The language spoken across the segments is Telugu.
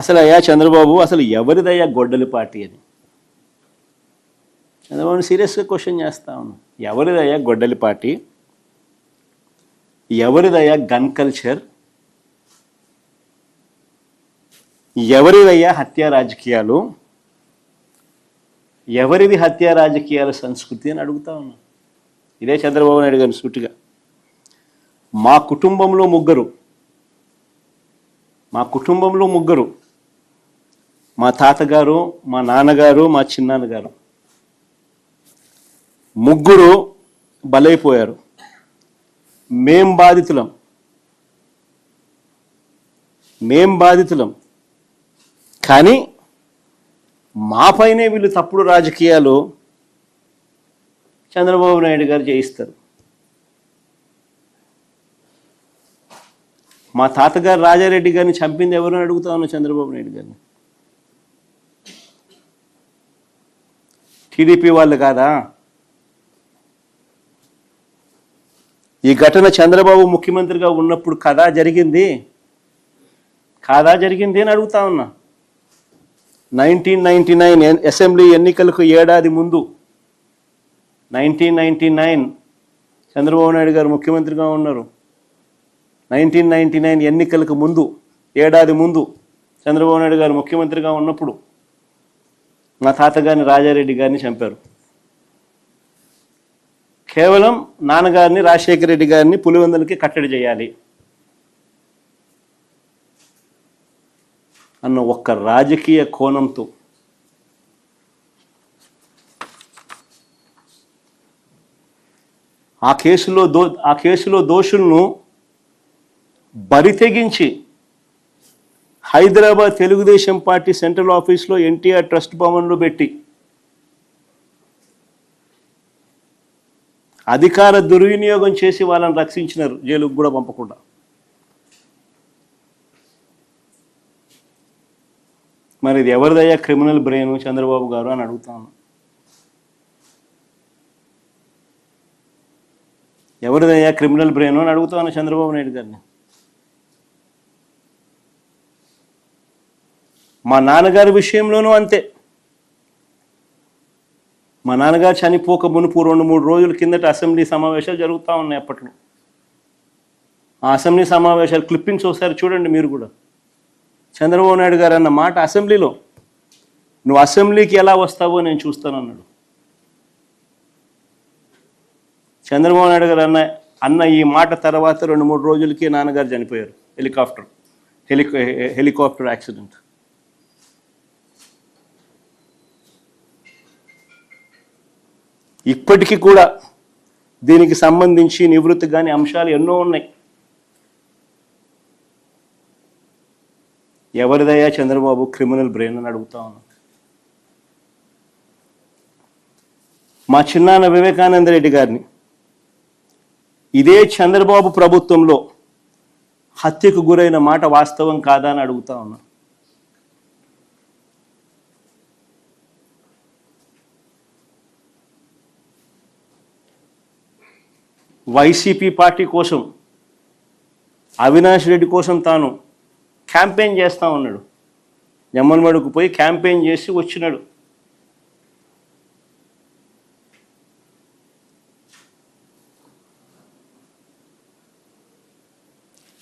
అసలు అయ్యా చంద్రబాబు, అసలు ఎవరిదయ్యా గొడ్డలి పార్టీ అని చంద్రబాబుని సీరియస్గా క్వశ్చన్ చేస్తా ఉన్నాను. ఎవరిదయ్యా గొడ్డలి పార్టీ? ఎవరిదయ్యా గన్ కల్చర్? ఎవరిదయ్యా హత్యా రాజకీయాలు? ఎవరిది హత్యా రాజకీయాల సంస్కృతి అని అడుగుతా ఉన్నాను. ఇదే చంద్రబాబు నాయుడు గారిని సూటిగా. మా కుటుంబంలో ముగ్గురు, మా తాతగారు, మా నాన్నగారు, మా చిన్నాన్నగారు, ముగ్గురు బలైపోయారు. మేం బాధితులం. కానీ మాపైనే వీళ్ళు తప్పుడు రాజకీయాలు చంద్రబాబు నాయుడు గారు చేయిస్తారు. మా తాతగారు రాజారెడ్డి గారిని చంపింది ఎవరని అడుగుతా ఉన్నా చంద్రబాబు నాయుడు గారిని. టీడీపీ వాళ్ళు కాదా? ఈ ఘటన చంద్రబాబు ముఖ్యమంత్రిగా ఉన్నప్పుడు కాదా జరిగింది అని అడుగుతా ఉన్నా. 1999 అసెంబ్లీ ఎన్నికలకు ఏడాది ముందు, 1999 చంద్రబాబు నాయుడు గారు ముఖ్యమంత్రిగా ఉన్నారు. 1999 ఎన్నికలకు ముందు, ఏడాది ముందు చంద్రబాబు నాయుడు గారు ముఖ్యమంత్రిగా ఉన్నప్పుడు మా తాతగారిని రాజారెడ్డి గారిని చంపారు. కేవలం నాన్నగారిని రాజశేఖర రెడ్డి గారిని పులివెందులకి కట్టడి చేయాలి అన్న ఒక్క రాజకీయ కోణంతో ఆ కేసులో దోషులను బరితెగించి హైదరాబాద్ తెలుగుదేశం పార్టీ సెంట్రల్ ఆఫీస్లో ఎన్టీఆర్ ట్రస్ట్ భవన్లో పెట్టి అధికార దుర్వినియోగం చేసి వాళ్ళని రక్షించినారు, జైలుకు కూడా పంపకుండా. మరి ఇది ఎవరిదయ్యా క్రిమినల్ బ్రెయిన్ చంద్రబాబు గారు అని అడుగుతాను. ఎవరిదయ్యా క్రిమినల్ బ్రెయిన్ అని అడుగుతాను చంద్రబాబు నాయుడు గారిని. మా నాన్నగారి విషయంలోనూ అంతే. మా నాన్నగారు చనిపోక మునుపు 2-3 రోజుల కిందట అసెంబ్లీ సమావేశాలు జరుగుతూ ఉన్నాయి. అప్పట్లో ఆ అసెంబ్లీ సమావేశాలు క్లిప్పింగ్స్ ఒకసారి చూడండి మీరు కూడా. చంద్రబాబు నాయుడు గారు అన్న మాట అసెంబ్లీలో, నువ్వు అసెంబ్లీకి ఎలా వస్తావో నేను చూస్తానన్నాడు. చంద్రబాబు నాయుడు గారు అన్న ఈ మాట తర్వాత 2-3 రోజులకి నాన్నగారు చనిపోయారు. Helicopter accident. ఇప్పటికీ కూడా దీనికి సంబంధించి నివృత్తి కాని అంశాలు ఎన్నో ఉన్నాయి. ఎవరిదయ్యా చంద్రబాబు క్రిమినల్ బ్రెయిన్ అని అడుగుతా ఉన్నాం. మా చిన్నాన్న వివేకానంద రెడ్డి గారిని ఇదే చంద్రబాబు ప్రభుత్వంలో హత్యకు గురైన మాట వాస్తవం కాదా అని అడుగుతా ఉన్నా. వైసీపీ పార్టీ కోసం, అవినాష్ రెడ్డి కోసం తాను క్యాంపెయిన్ చేస్తూ ఉన్నాడు. జమ్మలమడుకు పోయి క్యాంపెయిన్ చేసి వచ్చినాడు.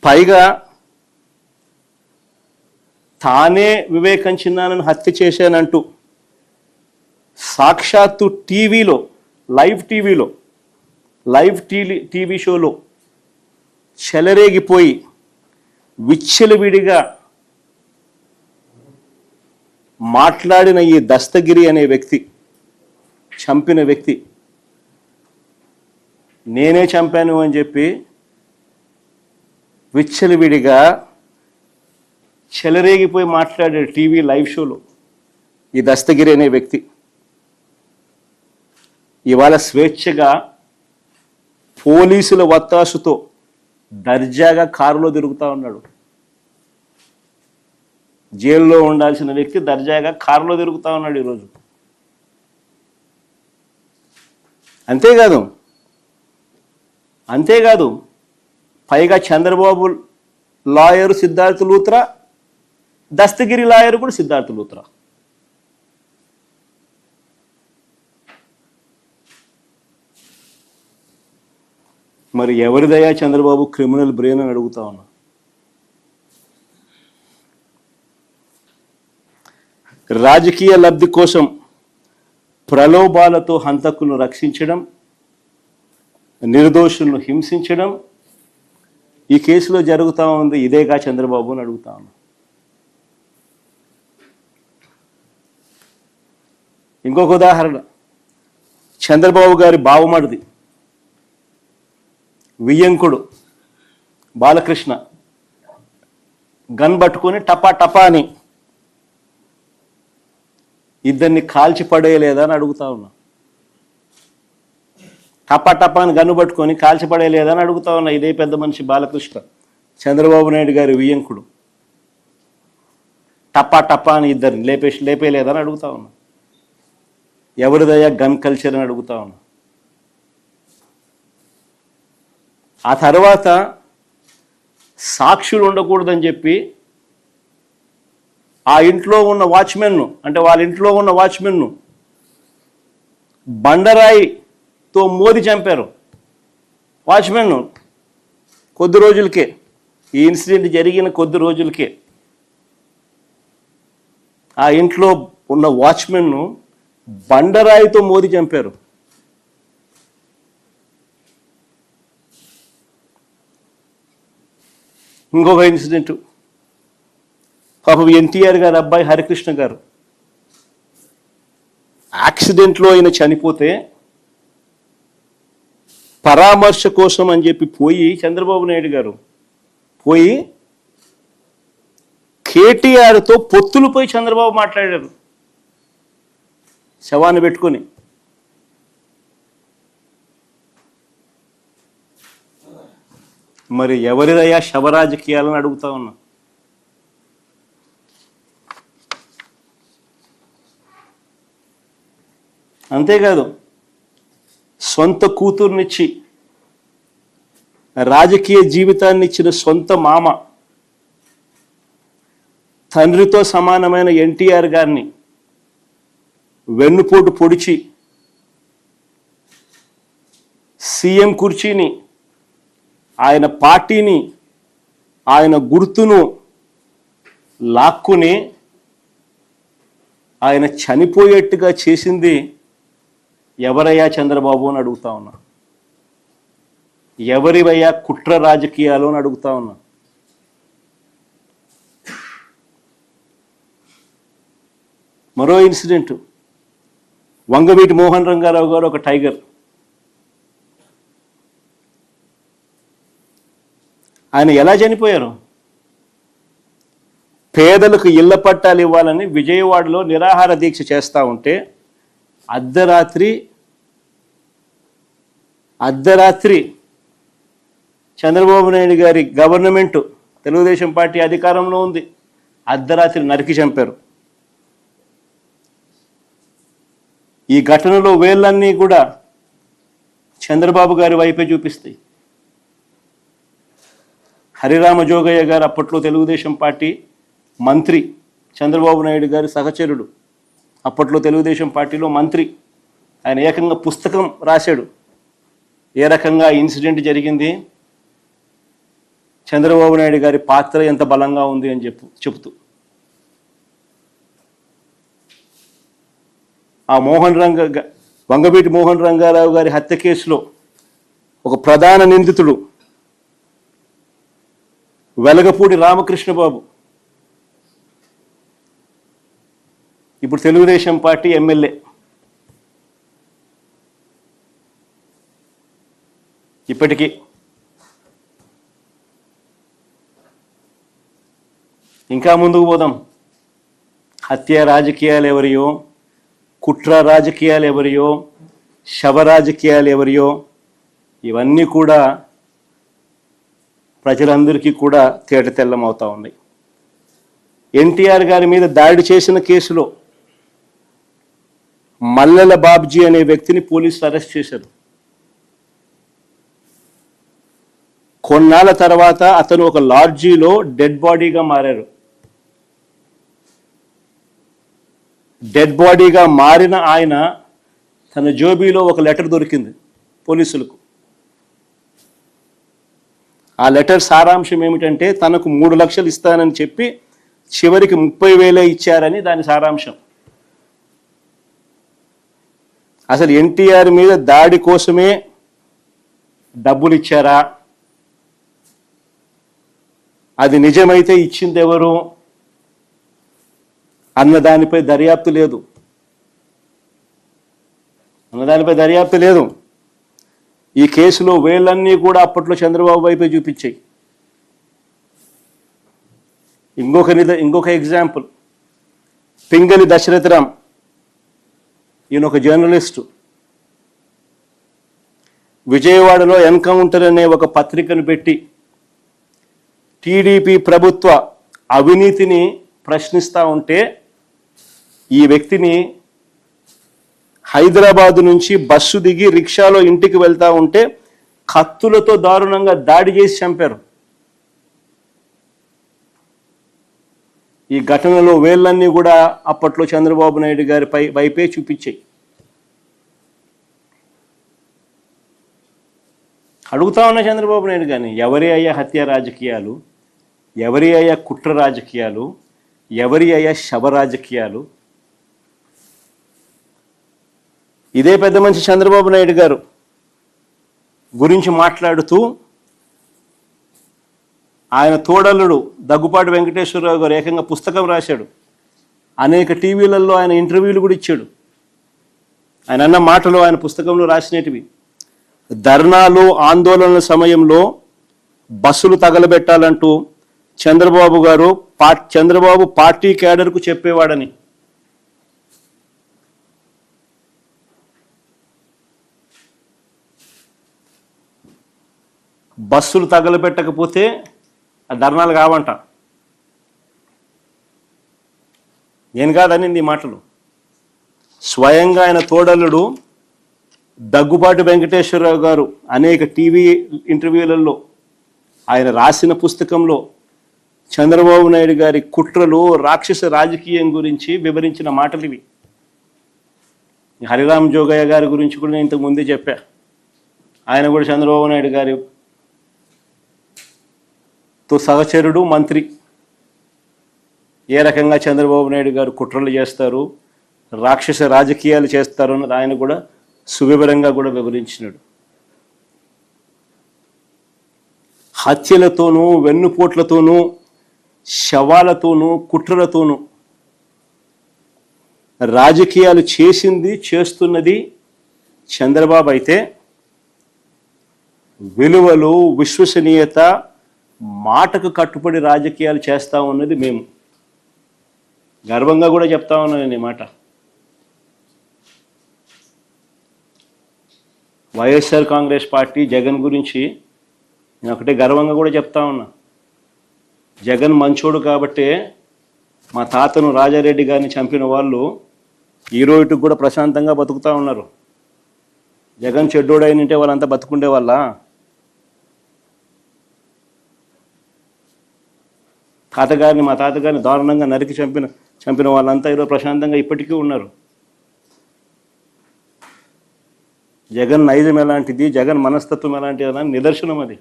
పైగా తానే వివేకం చిన్నానని హత్య చేశానంటూ సాక్షాత్తు లైవ్ టీవీ షోలో చెలరేగిపోయి విచ్చలవిడిగా మాట్లాడిన ఈ దస్తగిరి అనే వ్యక్తి, చంపిన వ్యక్తి, నేనే చంపాను అని చెప్పి విచ్చలవిడిగా చెలరేగిపోయి మాట్లాడాడు టీవీ లైవ్ షోలో ఈ దస్తగిరి అనే వ్యక్తి. ఇవాళ స్వేచ్ఛగా పోలీసుల వత్తాసుతో దర్జాగా కారులో తిరుగుతూ ఉన్నాడు. జైల్లో ఉండాల్సిన వ్యక్తి దర్జాగా కారులో తిరుగుతూ ఉన్నాడు ఈరోజు. అంతేకాదు పైగా చంద్రబాబు లాయర్ సిద్ధార్థ లూత్రా దస్తగిరి లాయర్ కూడా సిద్ధార్థ లూత్రా. మరి ఎవరిదయా చంద్రబాబు క్రిమినల్ బ్రెయిన్ అని అడుగుతా ఉన్నా. రాజకీయ లబ్ధి కోసం ప్రలోభాలతో హంతకులను రక్షించడం, నిర్దోషులను హింసించడం ఈ కేసులో జరుగుతూ ఉంది. ఇదేగా చంద్రబాబు అని అడుగుతా ఉన్నా. ఇంకొక ఉదాహరణ, చంద్రబాబు గారి బావమరిది వియ్యంకుడు బాలకృష్ణ గన్ పట్టుకొని టపా టపా అని ఇద్దరిని కాల్చి పడేయలేదా అని అడుగుతా ఉన్నా. టపా టపా అని గన్ను పట్టుకొని కాల్చి పడేయలేదా అని అడుగుతా ఉన్నా. ఇదే పెద్ద మనిషి బాలకృష్ణ, చంద్రబాబు నాయుడు గారి వియ్యంకుడు. టపా టపా అని ఇద్దరిని లేపేయలేదా అని అడుగుతా ఉన్నా. ఎవరిదయ్యా గన్ కల్చర్ అని అడుగుతా ఉన్నా. ఆ తర్వాత సాక్షులు ఉండకూడదని చెప్పి ఆ ఇంట్లో ఉన్న వాచ్మెన్ను, అంటే వాళ్ళ ఇంట్లో ఉన్న వాచ్మెన్ను బండరాయితో మోది చంపారు. వాచ్మెన్ను కొద్ది రోజులకే, ఈ ఇన్సిడెంట్ జరిగిన కొద్ది రోజులకే ఆ ఇంట్లో ఉన్న వాచ్మెన్ను బండరాయితో మోది చంపారు. ఇంకొక ఇన్సిడెంట్, పాపం ఎన్టీఆర్ గారు అబ్బాయి హరికృష్ణ గారు యాక్సిడెంట్లో ఆయన చనిపోతే పరామర్శ కోసం అని చెప్పి పోయి చంద్రబాబు నాయుడు గారు పోయి కేటీఆర్తో పొత్తులపై చంద్రబాబు మాట్లాడారు శవాన్ని పెట్టుకొని. మరి ఎవరిదయ్యా శవరాజకీయాలని అడుగుతా ఉన్నా. అంతేకాదు, సొంత కూతుర్నిచ్చి రాజకీయ జీవితాన్ని ఇచ్చిన సొంత మామ, తండ్రితో సమానమైన ఎన్టీఆర్ గారిని వెన్నుపోటు పొడిచి సీఎం కుర్చీని, ఆయన పార్టీని, ఆయన గుర్తును లాక్కుని ఆయన చనిపోయేట్టుగా చేసింది ఎవరయ్యా చంద్రబాబు అని అడుగుతా ఉన్నా. ఎవరివయ్యా కుట్ర రాజకీయాలు అని అడుగుతా ఉన్నా. మరో ఇన్సిడెంట్, వంగవీటి మోహన్ రంగారావు గారు ఒక టైగర్. ఆయన ఎలా చనిపోయారు? పేదలకు ఇళ్ల పట్టాలు ఇవ్వాలని విజయవాడలో నిరాహార దీక్ష చేస్తూ ఉంటే అర్ధరాత్రి చంద్రబాబు నాయుడు గారి గవర్నమెంట్, తెలుగుదేశం పార్టీ అధికారంలో ఉంది, అర్ధరాత్రి నరికి చంపారు. ఈ ఘటనలో వేళ్ళన్నీ కూడా చంద్రబాబు గారి వైపే చూపిస్తాయి. హరిరామ జోగయ్య గారు అప్పట్లో తెలుగుదేశం పార్టీ మంత్రి, చంద్రబాబు నాయుడు గారి సహచరుడు, అప్పట్లో తెలుగుదేశం పార్టీలో మంత్రి. ఆయన ఏకంగా పుస్తకం రాశాడు ఏ రకంగా ఇన్సిడెంట్ జరిగింది, చంద్రబాబు నాయుడు గారి పాత్ర ఎంత బలంగా ఉంది అని చెబుతూ. ఆ వంగవీటి మోహన్ రంగారావు గారి హత్య కేసులో ఒక ప్రధాన నిందితుడు వెలగపూడి రామకృష్ణబాబు ఇప్పుడు తెలుగుదేశం పార్టీ ఎమ్మెల్యే. ఇప్పటికీ ఇంకా ముందుకు పోదాం. హత్య రాజకీయాలు ఎవరియో, కుట్ర రాజకీయాలు ఎవరియో, శవ రాజకీయాలు ఎవరియో, ఇవన్నీ కూడా ప్రజలందరికీ కూడా తేటతెల్లం అవుతా ఉన్నాయి. ఎన్టీఆర్ గారి మీద దాడి చేసిన కేసులో మల్లెల బాబ్జీ అనే వ్యక్తిని పోలీసులు అరెస్ట్ చేశారు. కొన్నాళ్ళ తర్వాత అతను ఒక లాడ్జీలో డెడ్ బాడీగా మారారు. డెడ్ బాడీగా మారిన ఆయన తన జోబీలో ఒక లెటర్ దొరికింది పోలీసులకు. ఆ లెటర్ సారాంశం ఏమిటంటే తనకు 3 లక్షలు ఇస్తానని చెప్పి చివరికి 30,000 ఇచ్చారని దాని సారాంశం. అసలు ఎన్టీఆర్ మీద దాడి కోసమే డబ్బులు ఇచ్చారా, అది నిజమైతే ఇచ్చింది ఎవరు అన్న దానిపై దర్యాప్తు లేదు. ఈ కేసులో వేళ్ళన్నీ కూడా అప్పట్లో చంద్రబాబు వైపే చూపించాయి. ఇంకొక ఎగ్జాంపుల్, పింగళి దశరథరామ్, ఈయన ఒక జర్నలిస్టు. విజయవాడలో ఎన్కౌంటర్ అనే ఒక పత్రికను పెట్టి టీడీపీ ప్రభుత్వ అవినీతిని ప్రశ్నిస్తూ ఉంటే ఈ వ్యక్తిని హైదరాబాదు నుంచి బస్సు దిగి రిక్షాలో ఇంటికి వెళ్తూ ఉంటే కత్తులతో దారుణంగా దాడి చేసి చంపారు. ఈ ఘటనలో వేళ్ళన్నీ కూడా అప్పట్లో చంద్రబాబు నాయుడు గారి వైపే చూపించాయి. అడుగుతా ఉన్న చంద్రబాబు నాయుడు గారిని, ఎవరి అయ్యా హత్య రాజకీయాలు, ఎవరి అయ్యా కుట్ర రాజకీయాలు, ఎవరి అయ్యా శవ రాజకీయాలు? ఇదే పెద్ద మనిషి చంద్రబాబు నాయుడు గారు గురించి మాట్లాడుతూ ఆయన తోడల్లుడు దగ్గుపాటి వెంకటేశ్వరరావు గారు ఏకంగా పుస్తకం రాశాడు. అనేక టీవీలలో ఆయన ఇంటర్వ్యూలు కూడా ఇచ్చాడు. ఆయన అన్న మాటలు ఆయన పుస్తకంలో రాసినటివి. ధర్నాలు ఆందోళనల సమయంలో బస్సులు తగలబెట్టాలంటూ చంద్రబాబు పార్టీ క్యాడర్కు చెప్పేవాడని. బస్సులు తగలబెట్టకపోతే ఆ ధర్నాలు కావంట. నేను కాదనింది ఈ మాటలు. స్వయంగా ఆయన తోడల్లుడు దగ్గుబాటి వెంకటేశ్వరరావు గారు అనేక టీవీ ఇంటర్వ్యూలలో ఆయన రాసిన పుస్తకంలో చంద్రబాబు నాయుడు గారి కుట్రలు, రాక్షస రాజకీయం గురించి వివరించిన మాటలు ఇవి. హరిరామ్ జోగయ్య గారి గురించి కూడా నేను ఇంతకు ముందే చెప్పా. ఆయన కూడా చంద్రబాబు నాయుడు గారితో సహచరుడు, మంత్రి. ఏ రకంగా చంద్రబాబు నాయుడు గారు కుట్రలు చేస్తారు, రాక్షస రాజకీయాలు చేస్తారు అన్నది ఆయన కూడా సువివరంగా కూడా వివరించినాడు. హత్యలతోనూ, వెన్నుపోట్లతోనూ, శవాలతోనూ, కుట్రలతోనూ రాజకీయాలు చేస్తున్నది చంద్రబాబు అయితే, విలువలు, విశ్వసనీయత, మాటకు కట్టుబడి రాజకీయాలు చేస్తా ఉన్నది మేము. గర్వంగా కూడా చెప్తా ఉన్నాను నేను ఈ మాట. వైఎస్ఆర్ కాంగ్రెస్ పార్టీ జగన్ గురించి నేను ఒకటే గర్వంగా కూడా చెప్తా ఉన్నా. జగన్ మంచోడు కాబట్టే మా తాతను రాజారెడ్డి గారిని చంపిన వాళ్ళు ఈ రోజుకి కూడా ప్రశాంతంగా బతుకుతూ ఉన్నారు. జగన్ చెడ్డోడైనంటే వాళ్ళంతా బతుకుండే వాళ్ళ? మా తాతగారిని దారుణంగా నరికి చంపిన వాళ్ళంతా ఈరోజు ప్రశాంతంగా ఇప్పటికీ ఉన్నారు. జగన్ నైజం ఎలాంటిది, జగన్ మనస్తత్వం ఎలాంటిది అని నిదర్శనం అది.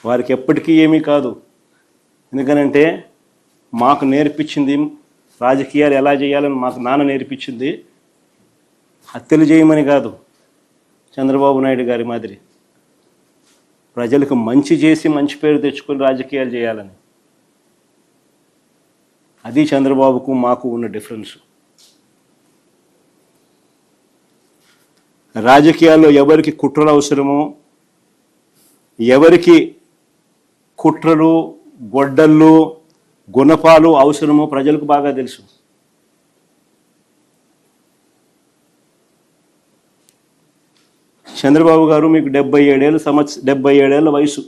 వారికి ఎప్పటికీ ఏమీ కాదు. ఎందుకనంటే మాకు నేర్పించింది, రాజకీయాలు ఎలా చేయాలని మాకు నాన్న నేర్పించింది హత్యలు చేయమని కాదు, చంద్రబాబు నాయుడు గారి మాదిరి ప్రజలకు మంచి చేసి మంచి పేరు తెచ్చుకొని రాజకీయాలు చేయాలని. అది చంద్రబాబుకు మాకు ఉన్న డిఫరెన్స్. రాజకీయాల్లో ఎవరికి కుట్రలు అవసరమో, ఎవరికి కుట్రలు, గొడ్డళ్ళు, గుణపాలు అవసరమో ప్రజలకు బాగా తెలుసు. చంద్రబాబు గారు మీకు 77 ఏళ్ళ వయసు.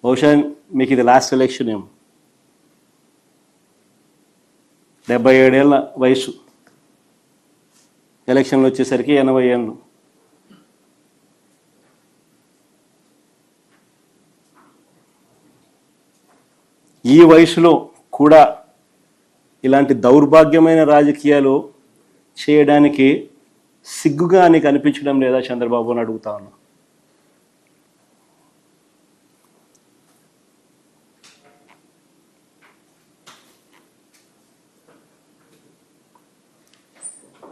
బహుశా మీకు ఇది లాస్ట్ ఎలక్షన్ ఏమో. 77 ఏళ్ళ వయసు, ఎలక్షన్లు వచ్చేసరికి 80 ఏళ్ళు. ఈ వయసులో కూడా ఇలాంటి దౌర్భాగ్యమైన రాజకీయాలు చేయడానికి సిగ్గుగా నీకు అనిపించడం లేదా చంద్రబాబు అని అడుగుతా ఉన్నా.